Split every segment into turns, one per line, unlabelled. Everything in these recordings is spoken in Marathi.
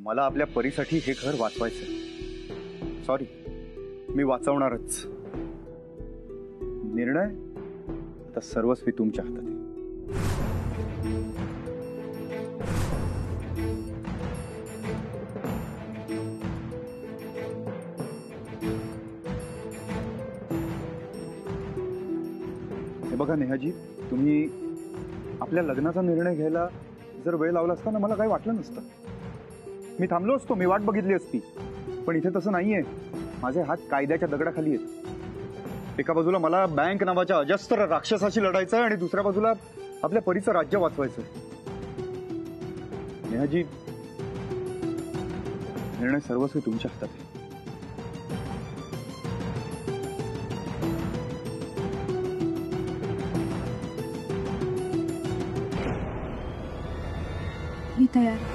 मला आपल्या परीसाठी हे घर वाचवायचं. सॉरी, मी वाचवणारच. निर्णय आता सर्वस्वी तुमच्या हातात आहे. हे बघा नेहाजी, तुम्ही आपल्या लग्नाचा निर्णय घ्यायला जर वेळ लावला असता ना, मला काही वाटलं नसतं. मी थांबलो असतो, मी वाट बघितली असती. पण इथे तसं नाहीये. माझे हात कायद्याच्या दगडाखाली आहेत. एका बाजूला मला बँक नावाच्या अजस्त्र राक्षसाशी लढायचं आहे आणि दुसऱ्या बाजूला आपल्या परीचं राज्य वाचवायचं. नेहाजी, निर्णय सर्वस्वी तुमच्या हातात आहे.
मी तयार.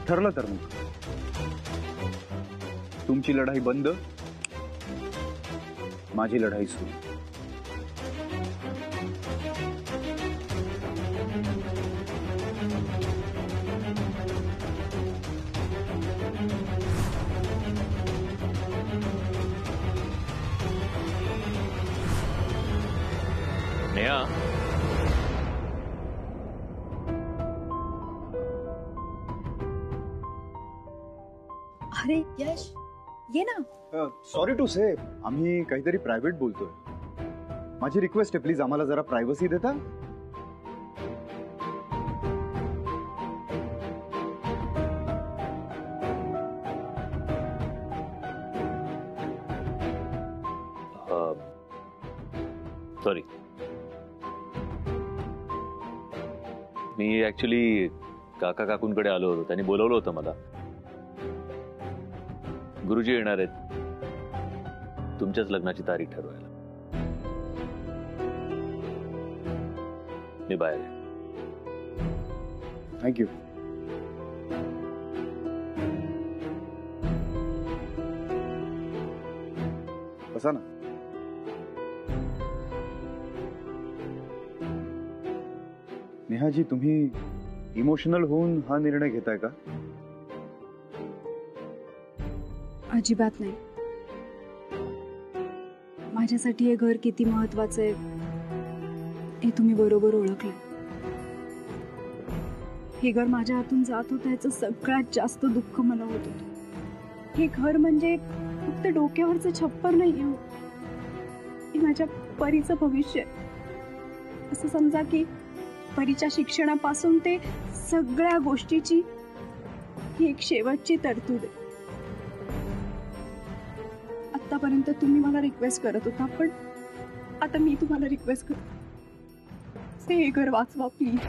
ठरलं तर मग तुमची लढाई बंद, माझी लढाई सुरू.
नेहा,
अरे यश, ये ना.
सॉरी टू से, आम्ही काहीतरी प्रायव्हेट बोलतोय. माझी रिक्वेस्ट आहे, प्लीज आम्हाला जरा प्रायव्हसी देता.
सॉरी. मी ऍक्च्युली काका काकूंकडे आलो होतो. त्यांनी बोलवलं होतं मला. गुरुजी येणार आहेत तुमच्याच लग्नाची तारीख ठरवायला. मी बाहेर आहे.
थँक्यू. बसा ना. नेहाजी, तुम्ही इमोशनल होऊन हा निर्णय घेताय का?
अजिबात नाही. माझ्यासाठी हे घर किती महत्वाचं आहे हे तुम्ही बरोबर ओळखलं. हे घर माझ्या हातून जात होतं याचं सगळ्यात जास्त दुःख मला होत होतं. हे घर म्हणजे फक्त डोक्यावरचं छप्पर नाही हो, हे माझ्या परीचं भविष्य. असं समजा की परीच्या शिक्षणापासून ते सगळ्या गोष्टीची ही एक शेवटची तरतूद आहे. आतापर्यंत तुम्ही मला रिक्वेस्ट करत होता, पण आता मी तुम्हाला रिक्वेस्ट करते, हे घर वाचवा प्लीज.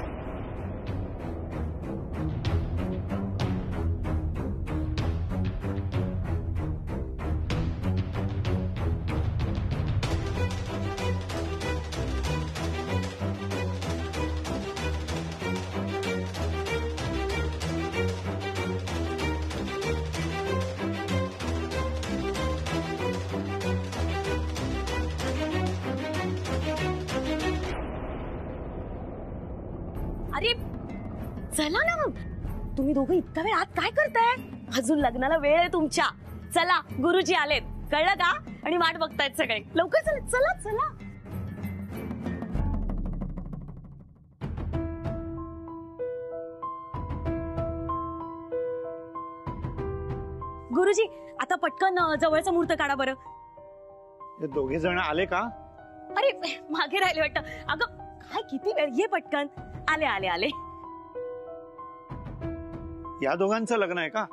अरे चला ना मग. तुम्ही दोघं इतका वेळ आत काय करताय? अजून लग्नाला वेळ आहे तुमच्या. चला, गुरुजी आलेत, कळलं का? आणि वाट बघतायत सगळे. लवकर चला चला चला. गुरुजी, आता पटकन जवळचा मुहूर्त काढा बरं.
दोघे जण आले का?
अरे मागे राहिले वाटतं. अगं काय किती वेळ. ये पटकन. आले आले आले.
या दोघांचं लग्न आहे का?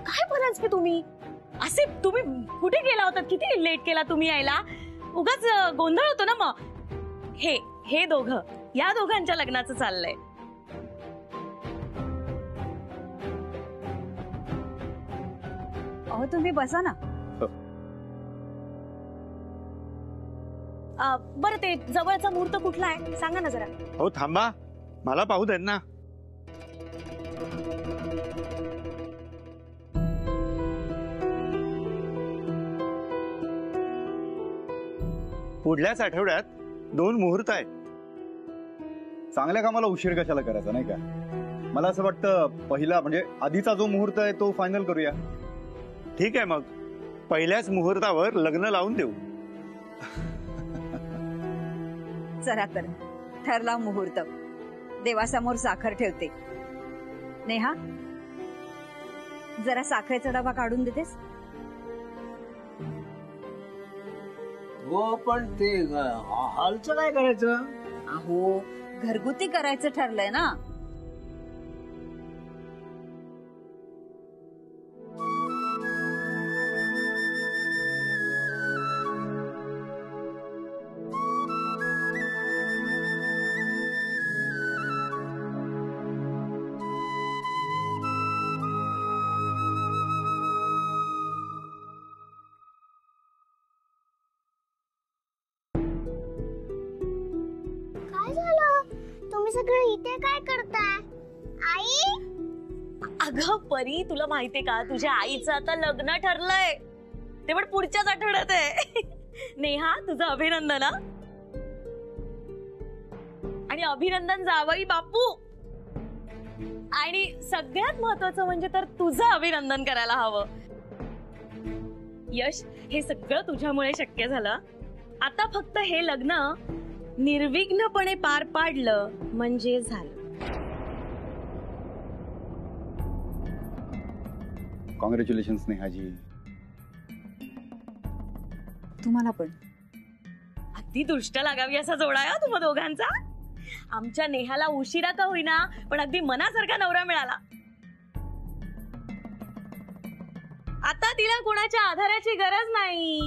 काय बोलाच पे तुम्ही असे? तुम्ही कुठे गेला होता? किती लेट केला तुम्ही यायला? उगाच गोंधळ होतो ना मग. हे दोघं, या दोघांच्या लग्नाचं चाललंय.
अहो तुम्ही बसा ना.
बरं, ते जवळचा मुहूर्त कुठला आहे सांगा ना जरा.
हो थांबा, मला पाहू देत ना.
पुढल्याच आठवड्यात 2 मुहूर्त आहेत.
चांगल्या कामाला उशीर कशाला करायचा नाही का? मला असं वाटतं पहिला म्हणजे आधीचा जो मुहूर्त आहे तो फायनल करूया.
ठीक आहे, मग पहिल्याच मुहूर्तावर लग्न लावून देऊ.
चला तर ठरला मुहूर्त. देवासमोर साखर ठेवते. नेहा, जरा साखरेचा डबा काढून देतेस?
हो, पण ते हॉलचं काय करायचं?
अहो, घरगुती करायचं ठरलंय ना.
काय झालं? तुम्ही सगळे इथे काय करताय? आई,
अगं परी, तुला माहितीये का तुझ्या आईचं आता लग्न ठरलंय. ते पण पुढच्याच आठवड्यात आहे. नेहा, तुझं अभिनंदन हा. आणि अभिनंदन जावई बापू. आणि सगळ्यात महत्वाचं म्हणजे तर तुझं अभिनंदन करायला हवं. यश, हे सगळं तुझ्यामुळे शक्य झालं. आता फक्त हे लग्न निर्विघ्नपणे पार पाडलं म्हणजे झालं.
कॉंग्रॅच्युलेशन्स नेहाजी.
तुम्हाला पण.
अगदी दृष्ट लागावी असा जोडा आहे हा तुम्हा दोघांचा. आमच्या नेहाला उशिरा का होईना पण अगदी मनासारखा नवरा मिळाला. आता तिला कोणाच्या आधाराची गरज नाही.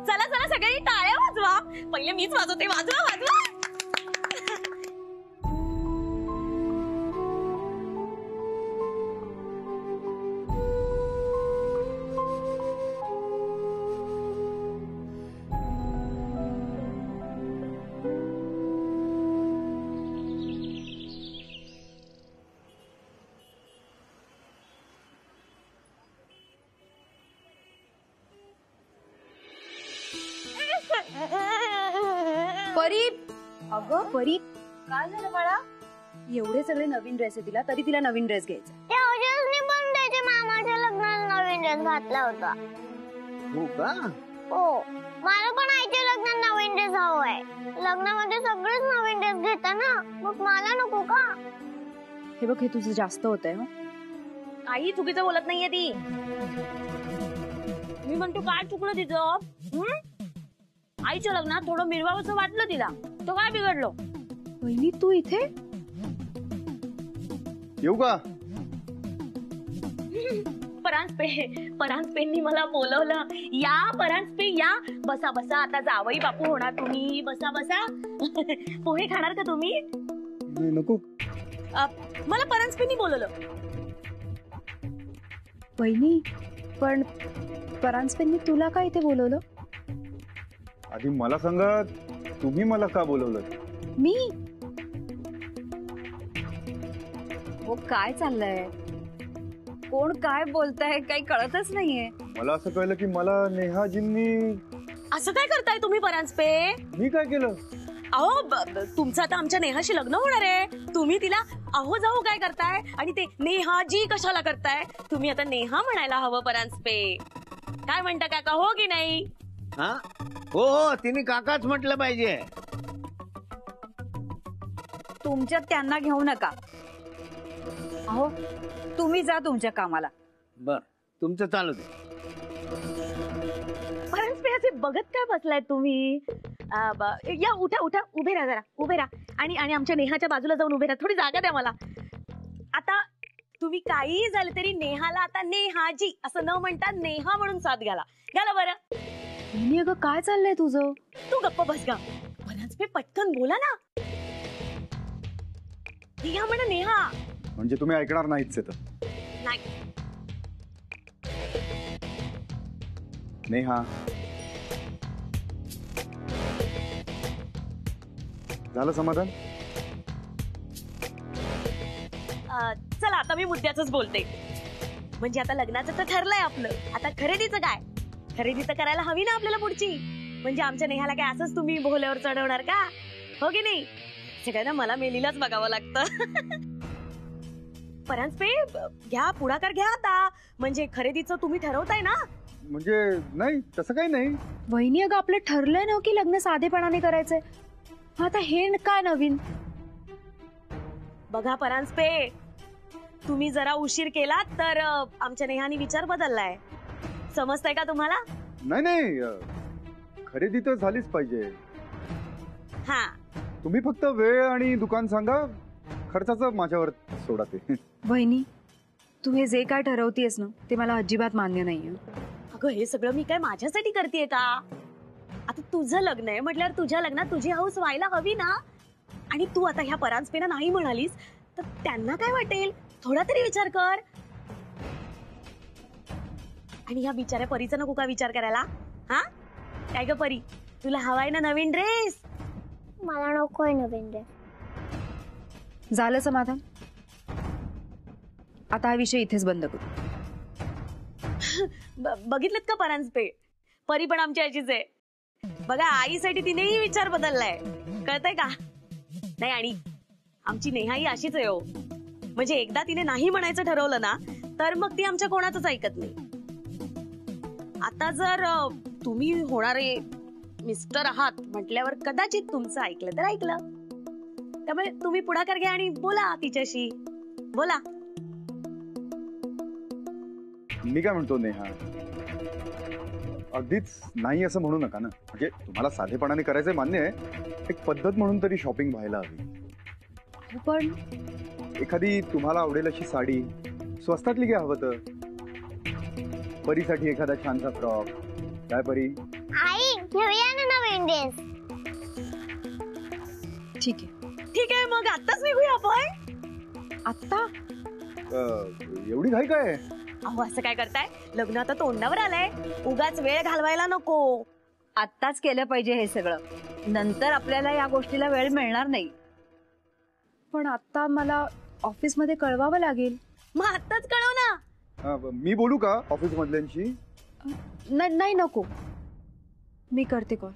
चला चला सगळी टाळ्या वाजवा. पहिले मीच वाजवते. वाजवा वाजवा.
परी, अगं परी, काय झालं बाळा? एवढे सगळे नवीन ड्रेस आहे तिला, तरी तिला नवीन ड्रेस घ्यायचा.
त्या ओजसने पण त्याच्या मामाच्या लग्नात नवीन ड्रेस घातला होता.
हो का?
हो, मला पण आईच्या लग्नात नवीन ड्रेस हवाय. लग्नामध्ये सगळेच नवीन ड्रेस घेतात ना, मग मला नको का?
हे बघ, हे तुझं जास्त होतंय.
काही चुकीचं बोलत नाहीये ती. मी म्हणतो काय चुकलं तिचं? आईच्या लग्नात थोडं मिरवावंसं वाटलं तिला, तो काय बिघडलो?
वहिनी, तू इथे?
येऊ का?
परांजपेंनी मला बोलवलं. या परांजपे या. बसा बसा. आता जावई बापू होणार तुम्ही. बसा बसा. पोहे खाणार का तुम्ही?
नको.
मला परांजपेंनी बोलवलं.
वहिनी, पण परांजपेंनी तुला काय इथे बोलवलं?
आधी मला सांगा, तुम्ही मला का बोलवलं?
मी? हो, काय चाललंय? कोण काय बोलताय काही कळतच नाहीये.
मला असं कळलं की मला नेहाजींनी.
असं काय करताय तुम्ही परांजपे?
मी काय केलं?
अहो, तुमचं आता आमच्या नेहाशी लग्न होणार आहे. तुम्ही तिला अहो जाऊ काय करताय? आणि ते नेहाजी कशाला करताय? तुम्ही आता नेहा म्हणायला हवं परांजपे. काय म्हणता काका, हो की नाही?
हा, हो हो, तिने काकाच म्हटलं पाहिजे.
तुमच्यात त्यांना घेऊ नका. अहो, तुम्ही जा तुमच्या कामाला.
बर, तुमचं चालू दे.
परांजपे असे बघत काय बसलाय तुम्ही? या, उठा उठा. उभे राहा जरा. उभे राहा. आणि आमच्या नेहाच्या बाजूला जाऊन उभे राहा. थोडी जागा द्या मला. आता तुम्ही काही झालं तरी नेहाला आता नेहाजी असं न म्हणता नेहा म्हणून साथ घाला. घाला बरं.
वहिनी, अगं काय चाललंय तुझं?
तू गप्प बस गा. परांजपे पटकन बोला ना. नेहा म्हणा नेहा.
म्हणजे तुम्ही ऐकणार नाहीच तर?
नाही.
नेहा, झालं समाधान?
चला आता मी मुद्द्याच बोलते. म्हणजे आता लग्नाचं तर ठरलंय आपलं, आता खरेदीचं काय? खरेदी तर करायला हवी ना आपल्याला पुढची. म्हणजे आमच्या नेहाला काय असंच तुम्ही बोहल्यावर चढवणार का? हो की नाही? सगळ्यांना मला मेलीलाच बघावं लागतं. परांजपे, घ्या पुढाकार घ्या आता. म्हणजे खरेदीचं तुम्ही ठरवताय ना?
म्हणजे नाही, तसं काही नाही.
वहिनी अगं आपलं ठरलंय ना की लग्न साधेपणाने करायचंय. आता हे काय नवीन?
बघा परांजपे, तुम्ही जरा उशीर केला तर आमच्या नेहानी विचार बदललाय. समजतंय का तुम्हाला?
नाही नाही, खरेदी तर झालीच पाहिजे.
हा,
तुम्ही फक्त वेळ आणि दुकान सांगा, खर्चाचं माझ्यावर सोडा ते.
वहिनी तू हे जे काय ठरवतीयस ना ते मला अजिबात मान्य नाहीये.
अगं हे सगळं मी काय माझ्यासाठी करतेय का? आता तुझं लग्न आहे म्हटल्यावर तुझ्या लग्नात तुझी हौस व्हायला हवी ना. आणि तू आता ह्या परांजपेला नाही म्हणालीस तर त्यांना काय वाटेल? थोडा तरी विचार कर. आणि ह्या बिचाऱ्या परीचा नको का विचार करायला? हा काय ग परी, तुला हवाय ना नवीन ड्रेस?
मला नकोय नवीन ड्रेस.
झालं समाधान? आता हा विषय इथेच बंद करू.
बघितलं का परांजपे, परी पण आमची अशीच आहे. बघा आईसाठी तिनेही विचार बदललाय, कळतंय का? नाही आणि आमची नेहाही अशीच आहे हो. म्हणजे एकदा तिने नाही म्हणायचं ठरवलं ना तर मग ती आमच्या कोणाचंच ऐकत नाही. आता जर तुम्ही होणारे मिस्टर आहात म्हटल्यावर कदाचित तुमचं ऐकलं तर ऐकलं. त्यामुळे तुम्ही पुढाकार घ्या आणि बोला तिच्याशी, बोला.
मी काय म्हणतो नेहा, अगदीच नाही असं म्हणू नका ना. म्हणजे तुम्हाला साधेपणाने करायचंय मान्य आहे, एक पद्धत म्हणून तरी शॉपिंग व्हायला हवी.
पण
एखादी तुम्हाला आवडेल अशी साडी, स्वस्तातली घ्या हवं तर. परीसाठी एखादा छानसा फ्रॉक. काय परी?
आई घेऊया ना नवीन ड्रेस.
ठीक आहे.
ठीक आहे मग आत्ताच निघूया आपण.
आता
एवढी घाई काय?
अहो असं काय करताय? लग्न आता तोंडावर आलंय, उगाच वेळ घालवायला नको.
आत्ताच केलं पाहिजे हे सगळं, नंतर आपल्याला या गोष्टीला वेळ मिळणार नाही. पण आता मला ऑफिसमध्ये कळवावं लागेल.
मग आत्ताच कळव ना.
मी बोलू का ऑफिस मधल्यांशी?
नाही नको, मी करते कॉल.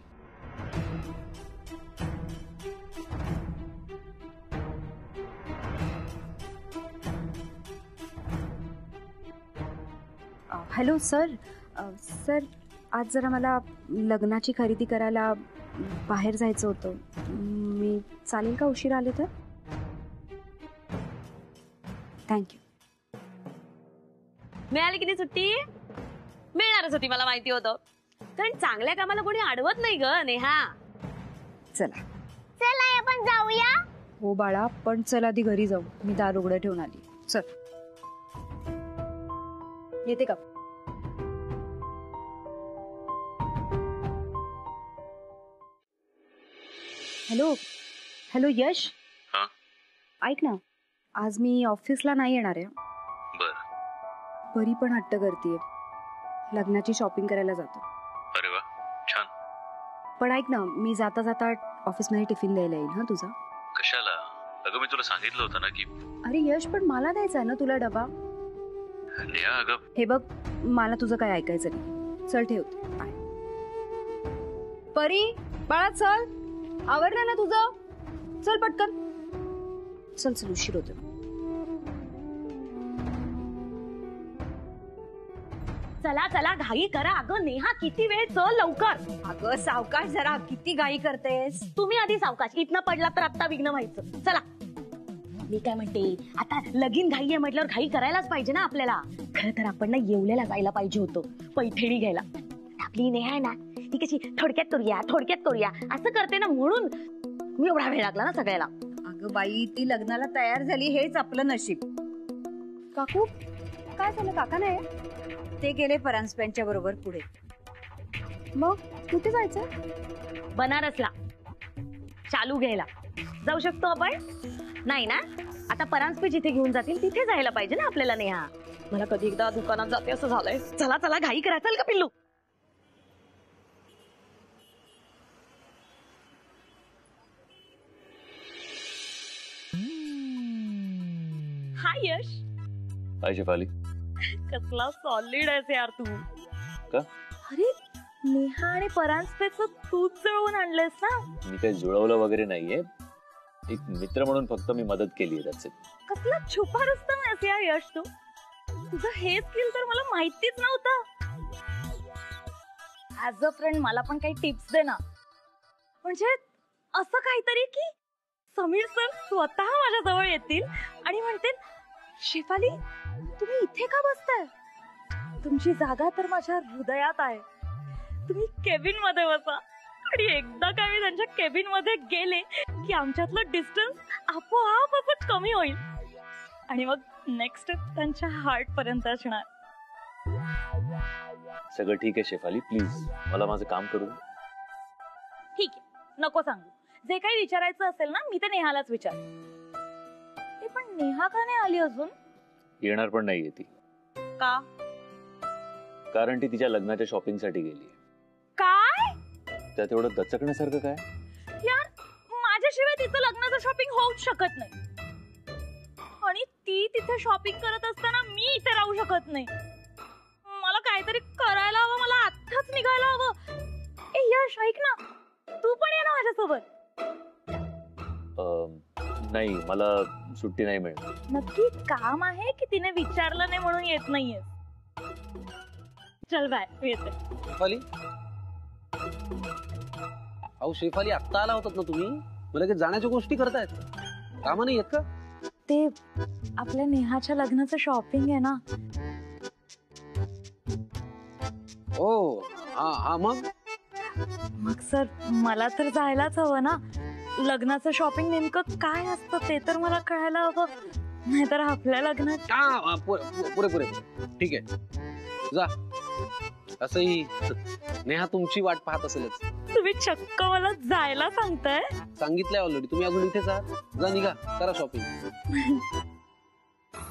Hello sir. सर आज जरा मला लग्नाची खरेदी करायला बाहेर जायचं होतं. मी चालेल का उशीर आले तर? थँक्यू.
मिळाली किती सुट्टी? मिळणारच होती, मला माहिती होतं. कारण चांगल्या कामाला कोणी अडवत नाही ग नेहा.
चला
चला आपण जाऊया.
हो बाळा, पण चल आधी घरी जाऊ. मी दार उघडं ठेवून आली. चल येते का? हॅलो यश.
हा?
ऐक ना, आज मी ऑफिसला नाही येणार आहे.
बर.
परी पण हट्ट करतीये, लग्नाची शॉपिंग करायला जातो.
अरे वा, छान.
पण ऐक ना, मी जाता जाता ऑफिसमध्ये टिफिन द्यायला येईल हा तुझा.
कशाला? अगं मी तुला सांगितलं होतं ना की.
अरे यश, पण मला द्यायचा आहे ना तुला डबा.
नेहा अगं.
हे बघ, मला तुझं काय ऐकायचं नाही. चल ठेवते. बाय. परी बाळा चल, आवरलं ना तुझं? चल पटकन. चल उशीर होतो.
चला चला घाई करा. अगं नेहा किती वेळ, चल लवकर.
अगं सावकाश जरा, किती घाई करतेस?
तुम्ही आधी सावकाश. इथनं पडला तर आत्ता विघ्न व्हायचं. चला. मी काय म्हणते, आता लगीन घाई आहे म्हटल्यावर घाई करायलाच पाहिजे ना आपल्याला. खरं तर आपण ना येवल्याला जायला पाहिजे होतं पैठणी घ्यायला. आपली नेहा आहे ना, ती कशी थोडक्यात करूया असं करते ना, म्हणून मी एवढा वेळ लागला ना सगळ्याला.
अगं बाई, ती लग्नाला तयार झाली हेच आपलं नशीब. काकू काय झालं? काका नाही? ते गेले परांजपेंच्या बरोबर पुढे. मग कुठे जायचं?
बनारसला चालू घ्यायला. जाऊ शकतो आपण? नाही ना? आता परांजपे जिथे घेऊन जातील तिथे जायला पाहिजे ना आपल्याला नेहा. मला कधी एकदा दुकानात जाते असं झालंय. चला चला घाई करा. चल का पिल्लू. हाय यश.
हाय शेफाली.
कसला सॉलिड आहेस यार तू.
का?
अरे नेहा आणि परांजपेचं तूच जळवून आणलंयस ना.
मी काही जुळवलं वगैरे नाहीये, एक मित्र म्हणून फक्त मी मदत केली आहे. त्याचे
कसला छुपा रुस्तम आहेस यार यश तू. तुझं हे स्किल तर मला माहितीच नव्हतं. ऍज अ फ्रेंड मला पण काही टिप्स दे ना. म्हणजे असं काहीतरी की समीर सर स्वतः माझ्या जवळ येतील आणि म्हणतील, शेफाली तुम्ही इथे का बसताय, तुमची जागा तर माझ्या हृदयात आहे, तुम्ही केबिन मध्ये बसा. आणि एकदा का मी त्यांच्या केबिन मध्ये गेले की आमच्यातलं डिस्टन्स आपोआप असं कमी होईल आणि मग नेक्स्ट त्यांच्या हार्ट पर्यंत असणार.
सगळं ठीक आहे शेफाली, प्लीज मला माझं काम करू दे.
ठीक आहे, नको सांगू. जे काही विचारायचं असेल ना मी तर नेहालाच विचार. पण नेहा का नाही आली अजून?
येणार पण नाहीये ती.
का?
कारण ती तिच्या लग्नाच्या शॉपिंग साठी गेली.
काय?
त्यात एवढं दचकण्यासारखं काय?
यार माझ्याशिवाय तिचं लग्नाचं शॉपिंग होऊच शकत नाही. आणि ती तिथे शॉपिंग करत असताना मी इथे राहू शकत नाही. मला काहीतरी करायला हवं, मला आत्ताच निघायला हवं. ए यश ऐक ना, तू पण ये ना माझ्यासोबत.
नाही, मला सुट्टी नाही मिळत.
नक्की काम आहे की तिने विचारलं नाही म्हणून येत नाहीये? चल बाय, येते.
शेफाली, अहो शेफाली आत्ता आला होतात ना तुम्ही, मला लगेच जाण्याच्या गोष्टी करतायत, कामा नाही येत का?
ते आपल्या नेहाच्या लग्नाचं शॉपिंग आहे ना.
ओ हा हा,
मग सर मला तर जायलाच हवं ना. लग्नाचं शॉपिंग नेमकं काय असतं ते तर मला कळायला हवं, नाहीतर आपल्या लग्नात.
पुरे पुरे ठीक आहे, जा. असंही नेहा तुमची वाट पाहत असेलच.
तुम्ही चक्क मला जायला सांगताय?
सांगितलंय ऑलरेडी, तुम्ही अजून इथेच आहात. जा, निघा, करा शॉपिंग.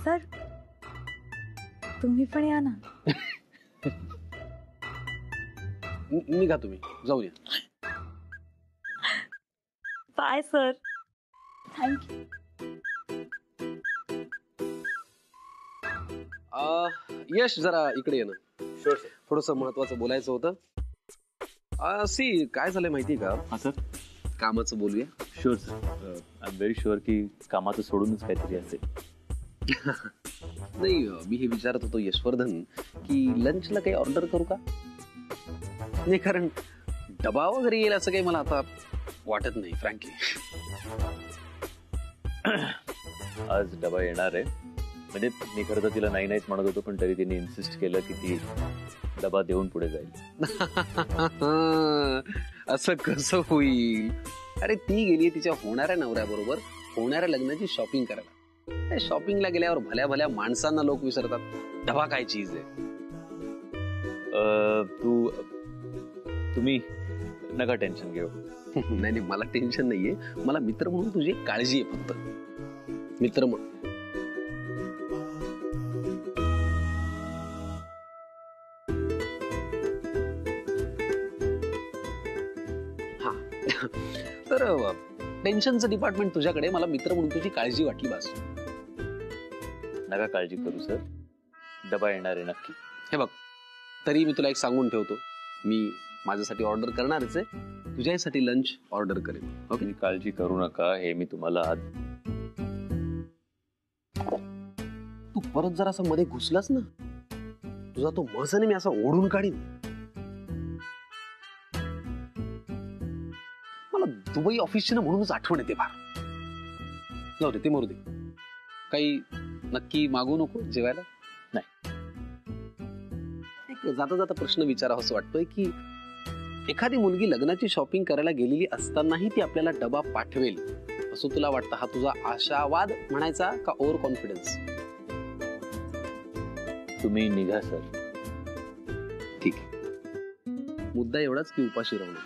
सर तुम्ही पण या ना.
निघा तुम्ही, जाऊया.
Bye sir. थँक्यू.
यश जरा इकडे ये ना. थोडस महत्वाचं बोलायचं होतं. सी काय झालंय माहिती का?
हा सर.
कामाचं बोलूया.
Sure sir. I am very sure की कामाचं सोडूनच काहीतरी असेल.
नाही, मी हे विचारत होतो यशवर्धन की लंचला काही ऑर्डर करू का? नाही, कारण डबा वगैरे येईल असं काही मला आता वाटत नाही फ्रँकली.
आज डबा येणार आहे. म्हणजे मी खरं तर तिला नाही नाहीच म्हणत होतो, पण तरी तिने इन्सिस्ट केलं की ती डबा देऊन पुढे जाईल.
असं कसं होईल? अरे ती गेली तिच्या होणाऱ्या नवऱ्याबरोबर होणाऱ्या लग्नाची शॉपिंग करायला. शॉपिंगला गेल्यावर भल्या भल्या माणसांना लोक विसरतात डबा काय चीज आहे.
तुम्ही नका टेन्शन घेऊ.
नाही नाही, मला टेन्शन नाहीये. मला मित्र म्हणून तुझी काळजी आहे फक्त. मित्र म्हणून. हा तर टेन्शनचं डिपार्टमेंट तुझ्याकडे, मला मित्र म्हणून तुझी काळजी वाटली बस.
नका काळजी करू सर, डबा येणार आहे नक्की.
हे बघ, तरी मी तुला एक सांगून ठेवतो, मी माझ्यासाठी ऑर्डर करणारच आहे, तुझ्यासाठी लंच ऑर्डर करेन. ओके,
काळजी करू नका. हे मी तुम्हाला आज.
तू परत जरा असं मध्ये घुसलास ना, तुझा तो मसाने मी असा ओढून काढीन. मला दुबई ऑफिसची ना म्हणूनच आठवण येते फार. जाऊ दे, ते मरू दे. काही नक्की मागू नको जेवायला?
नाही.
जाता जाता प्रश्न विचारावा असं वाटतोय की एखादी मुलगी लग्नाची शॉपिंग करायला गेलेली असतानाही ती आपल्याला डबा पाठवेल असं तुला वाटतं? हा तुझा आशावाद म्हणायचा का ओव्हर कॉन्फिडन्स?
तुम्ही निघा सर.
ठीक आहे, मुद्दा एवढाच की उपाशी राहू नका.